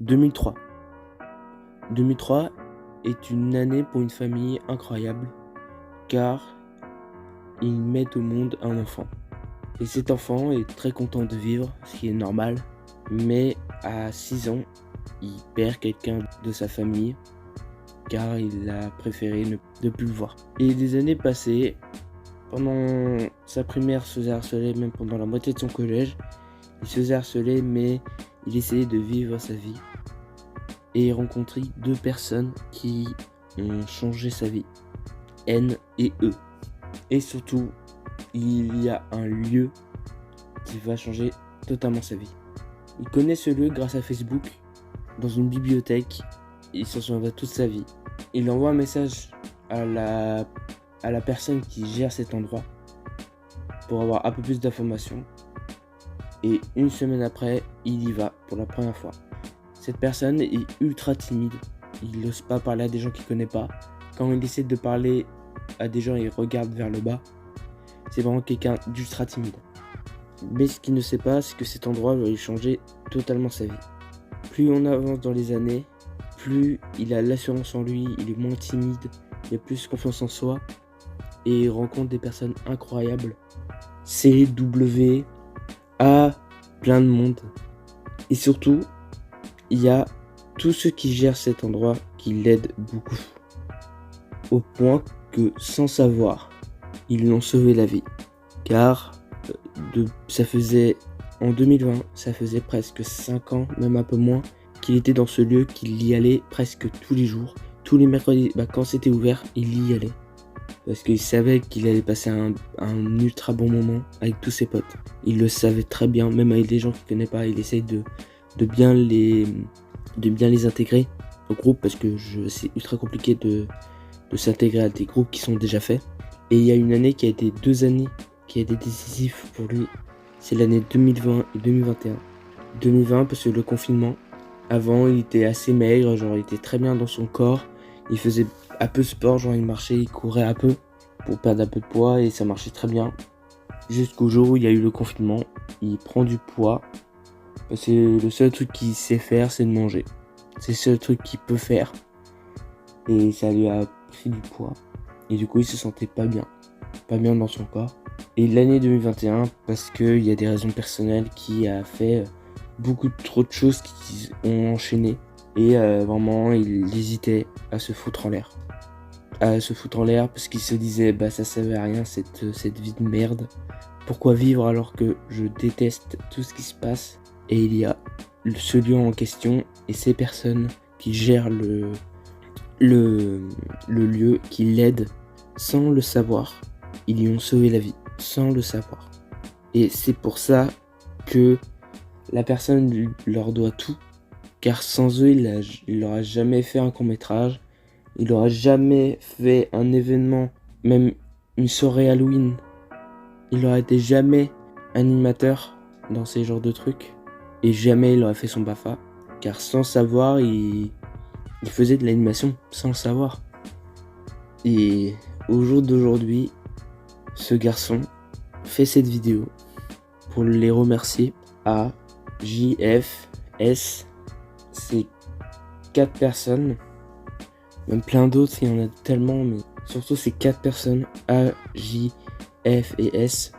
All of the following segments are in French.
2003. 2003 est une année pour une famille incroyable car ils mettent au monde un enfant. Et cet enfant est très content de vivre, ce qui est normal, mais à 6 ans, il perd quelqu'un de sa famille car il a préféré ne plus le voir. Et des années passées, pendant sa primaire, il se faisait harceler, même pendant la moitié de son collège, il se faisait harceler, mais il essayait de vivre sa vie. Et il rencontrait 2 personnes qui ont changé sa vie, N et E. Et surtout, il y a un lieu qui va changer totalement sa vie. Il connaît ce lieu grâce à Facebook, dans une bibliothèque, il s'en souviendra toute sa vie. Il envoie un message à la personne qui gère cet endroit pour avoir un peu plus d'informations. Et une semaine après, il y va pour la première fois. Cette personne est ultra timide, il n'ose pas parler à des gens qu'il ne connaît pas. Quand il essaie de parler à des gens, il regarde vers le bas. C'est vraiment quelqu'un d'ultra timide. Mais ce qu'il ne sait pas, c'est que cet endroit va lui changer totalement sa vie. Plus on avance dans les années, plus il a l'assurance en lui, il est moins timide, il a plus confiance en soi et il rencontre des personnes incroyables. C, W, A, plein de monde. Et surtout, il y a tous ceux qui gèrent cet endroit qui l'aident beaucoup. Au point que, sans savoir, ils lui ont sauvé la vie. Car ça faisait, en 2020, ça faisait presque 5 ans, même un peu moins, qu'il était dans ce lieu, qu'il y allait presque tous les jours. Tous les mercredis, quand c'était ouvert, il y allait. Parce qu'il savait qu'il allait passer un ultra bon moment avec tous ses potes. Il le savait très bien, même avec des gens qu'il ne connaît pas, il essaye de bien les intégrer au groupe, parce que c'est ultra compliqué de s'intégrer à des groupes qui sont déjà faits. Et il y a une année qui a été 2 années qui a été décisive pour lui, c'est l'année 2020 et 2021. 2020 parce que le confinement, avant il était assez maigre, genre il était très bien dans son corps, il faisait un peu sport, genre il marchait, il courait un peu pour perdre un peu de poids et ça marchait très bien. Jusqu'au jour où il y a eu le confinement, il prend du poids, parce que le seul truc qu'il sait faire c'est de manger. C'est le seul truc qu'il peut faire et ça lui a pris du poids. Et du coup il se sentait pas bien dans son corps. Et l'année 2021 parce qu'il y a des raisons personnelles qui a fait beaucoup trop de choses qui ont enchaîné. Et vraiment il hésitait à se foutre en l'air. Parce qu'il se disait ça servait à rien cette vie de merde. Pourquoi vivre alors que je déteste tout ce qui se passe. Et il y a ce lieu en question et ces personnes qui gèrent le lieu, qui l'aident sans le savoir. Ils lui ont sauvé la vie, sans le savoir. Et c'est pour ça que la personne leur doit tout. Car sans eux, il n'aura jamais fait un court-métrage. Il n'aura jamais fait un événement, même une soirée Halloween. Il n'aurait été jamais animateur dans ces genres de trucs. Et jamais il aurait fait son BAFA. Car sans savoir, il faisait de l'animation, sans le savoir. Et au jour d'aujourd'hui, ce garçon fait cette vidéo pour les remercier à J, F, S. C'est 4 personnes, même plein d'autres, il y en a tellement, mais surtout ces 4 personnes, A, J, F et S,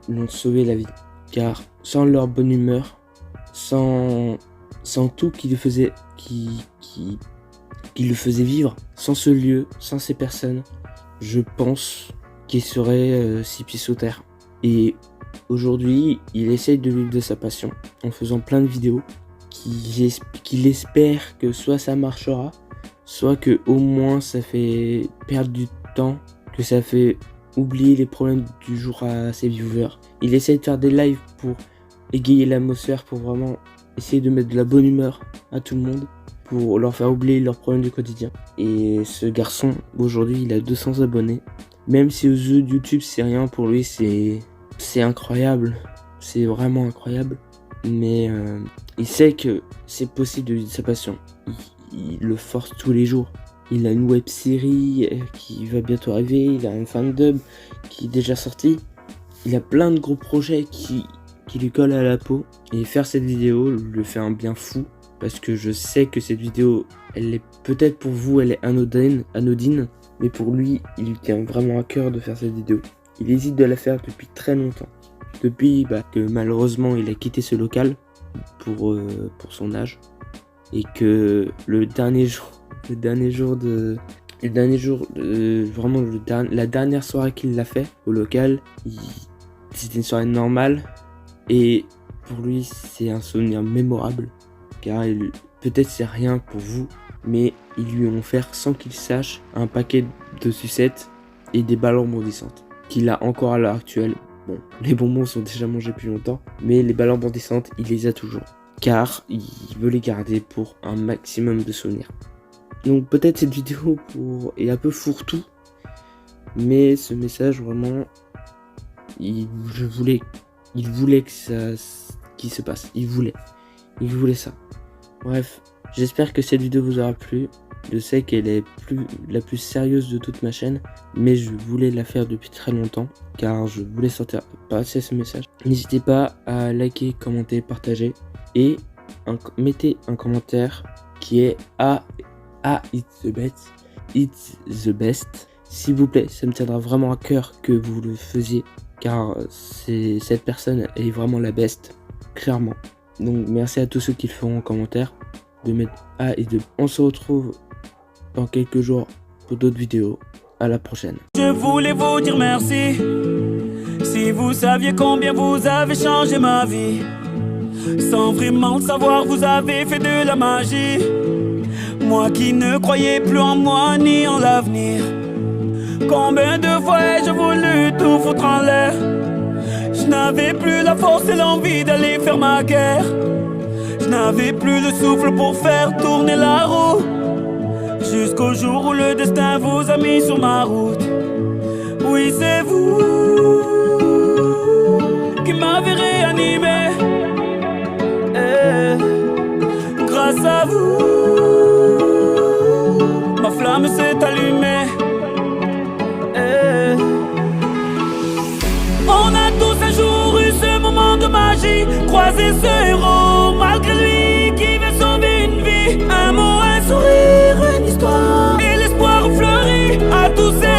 l'ont sauvé la vie. Car sans leur bonne humeur, sans tout qui le faisait, qui le faisait vivre, sans ce lieu, sans ces personnes, je pense qu'il serait 6 pieds sous terre. Et aujourd'hui, il essaye de vivre de sa passion en faisant plein de vidéos qu'il espère que soit ça marchera, soit que au moins ça fait perdre du temps, que ça fait oublier les problèmes du jour à ses viewers. Il essaye de faire des lives pour égayer l'atmosphère, pour vraiment essayer de mettre de la bonne humeur à tout le monde, pour leur faire oublier leurs problèmes du quotidien. Et ce garçon, aujourd'hui, il a 200 abonnés. Même si aux yeux de YouTube, c'est rien pour lui, c'est incroyable. C'est vraiment incroyable. Mais il sait que c'est possible de vivre de sa passion. Il le force tous les jours. Il a une web série qui va bientôt arriver. Il a un fandub qui est déjà sorti. Il a plein de gros projets qui lui collent à la peau. Et faire cette vidéo lui fait un bien fou. parce que je sais que cette vidéo, elle est peut-être pour vous, elle est anodine, mais pour lui, il lui tient vraiment à cœur de faire cette vidéo. Il hésite de la faire depuis très longtemps. Depuis que malheureusement il a quitté ce local pour son âge. Et que la dernière soirée qu'il l'a fait au local, c'était une soirée normale. Et pour lui, c'est un souvenir mémorable. Car peut-être c'est rien pour vous, mais ils lui ont offert, sans qu'il sache, un paquet de sucettes et des balles rebondissantes. Qu'il a encore à l'heure actuelle. Bon, les bonbons sont déjà mangés depuis longtemps, mais les balles rebondissantes, il les a toujours. Car il veut les garder pour un maximum de souvenirs. Donc peut-être cette vidéo est un peu fourre-tout, mais ce message vraiment, il voulait que ça qui se passe. Il voulait ça. Bref, j'espère que cette vidéo vous aura plu. Je sais qu'elle est la plus sérieuse de toute ma chaîne, mais je voulais la faire depuis très longtemps, car je voulais passer ce message. N'hésitez pas à liker, commenter, partager, et mettez un commentaire qui est it's the best. S'il vous plaît, ça me tiendra vraiment à cœur que vous le faisiez, car cette personne est vraiment la best, clairement. Donc merci à tous ceux qui le feront en commentaire, de mettre on se retrouve dans quelques jours pour d'autres vidéos. À la prochaine. Je voulais vous dire merci. Si vous saviez combien vous avez changé ma vie, sans vraiment le savoir, vous avez fait de la magie. Moi qui ne croyais plus en moi ni en l'avenir, combien de fois ai-je voulu tout foutre en l'air. Je n'avais plus la force et l'envie d'aller faire ma guerre. Je n'avais plus le souffle pour faire tourner la roue, jusqu'au jour où le destin vous a mis sur ma route. Oui, c'est vous qui m'avez réanimé. Grâce à vous, ma flamme s'est allumée. On a tous un jour eu ce moment de magie, croisé ce héros malgré lui qui veut sauver une vie. Un mot, un sourire, une histoire, et l'espoir fleurit à tous ces